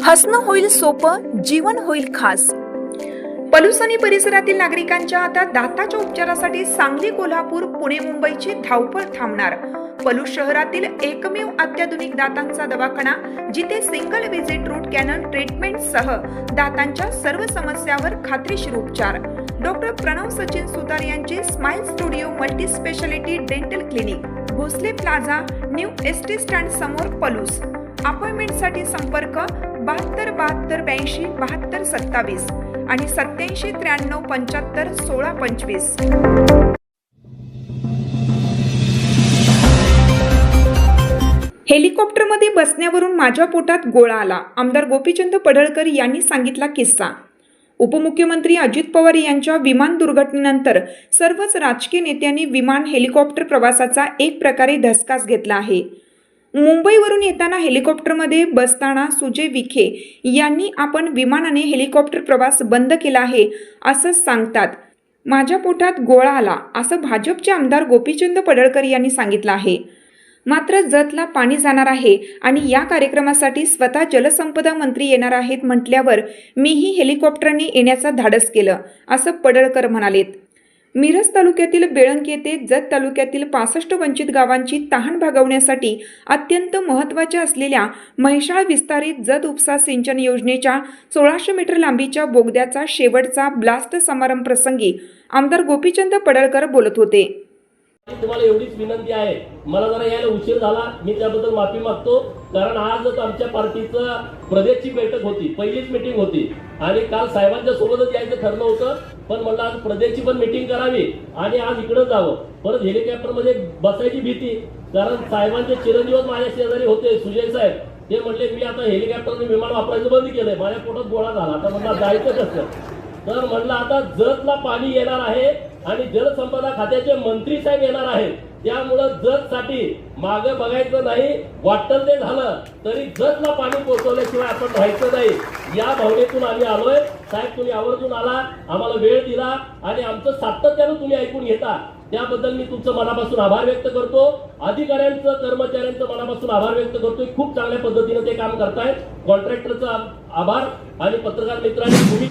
हसणं होईल सोपं, जीवन होईल खास। पलूस आणि परिसरातील नागरिकांच्या आता दाताच्या उपचारासाठी सांगली, कोल्हापूर, पुणे, मुंबईची धावपळ थांबणार। पलूस शहरातील एकमेव अत्याधुनिक दातांचा दवाखाना, जिथे single visit root canal treatment सह दातांच्या सर्व समस्यावर खात्रीशीर उपचार। डॉक्टर प्रणव सचिन सुतार यांचे smile studio multi speciality dental clinic, Bhosale plaza, new ST stand समोर, पलूस। अपॉइंटमेंटसाठी संपर्क 72 72 82 72 27 आणि 87 93 75 16 25। हेलिकॉप्टरमध्ये बसण्यावरून माझ्या पोटात गोळा आला, आमदार गोपीचंद पडळकर यांनी सांगितला किस्सा। उपमुख्यमंत्री अजित पवार यांच्या विमान दुर्घटनेनंतर सर्वच राजकीय नेत्यांनी विमान हेलिकॉप्टर प्रवासाचा एक प्रकारे धसकाच घेतला आहे। मुंबईवरून येताना हेलिकॉप्टरमध्ये बसताना सुजय विखे यांनी आपण विमानाने हेलिकॉप्टर प्रवास बंद केला आहे असं सांगतात माझ्या पोटात गोळा आला असं भाजपचे आमदार गोपीचंद पडळकर यांनी सांगितलं आहे। मात्र जतला पाणी जाणार आहे आणि या कार्यक्रमासाठी स्वतः जलसंपदा मंत्री येणार आहेत म्हटल्यावर मीही हेलिकॉप्टरने येण्याचा धाडस केलं असं पडळकर म्हणालेत। मिरज तालुक्यातील बेळंकी येथे जत तालुक्यातील 65 वंचित गावांची तहान भागवण्यासाठी अत्यंत महत्त्वाच्या असलेल्या म्हैसाळ विस्तारित जत उपसा सिंचन योजनेच्या 1600 मीटर लांबीच्या बोगद्याचा शेवटचा ब्लास्ट समारंभ प्रसंगी आमदार गोपीचंद पडळकर बोलत होते। तुम्हाला एवढीच विनंती आहे, मला जरा यायला उशीर झाला, मी त्याबद्दल माफी मागतो। कारण आज आमच्या पार्टीचं प्रदेशची बैठक होती, पहिलीच मीटिंग होती आणि काल साहेबांच्या सोबतच यायचं ठरलं होतं, पण म्हणलं आज प्रदेशची पण मीटिंग करावी आणि आज इकडे जावं। परत हेलिकॉप्टरमध्ये बसायची भीती, कारण साहेबांचे चिरंजीव माझ्या शेजारी होते सुजय साहेब, ते म्हटले मी आता हेलिकॉप्टरने विमान वापरायचं बंद केलंय, माझ्या पोटात गोळा झाला, आता म्हणलं जायचं कसं। तर म्हणलं आता जतला पाणी येणार आहे आणि जलसंपदा खात्याचे मंत्री साहेब येणार आहेत, त्यामुळं जतसाठी मागे बघायचं नाही, वाटतं ते झालं तरी जतला पाणी पोहोचवल्याशिवाय आपण राहायचं नाही, या भावनेतून आम्ही आलोय। साहेब तुम्ही आवर्जून आला, आम्हाला वेळ दिला आणि आमचं सातत्यानं तुम्ही ऐकून घेता, त्याबद्दल मी तुमचं मनापासून आभार व्यक्त करतो। अधिकाऱ्यांचं, कर्मचाऱ्यांचं मनापासून आभार व्यक्त करतोय, खूप चांगल्या पद्धतीने ते काम करतायत। कॉन्ट्रॅक्टरचा आभार आणि पत्रकार मित्रांनी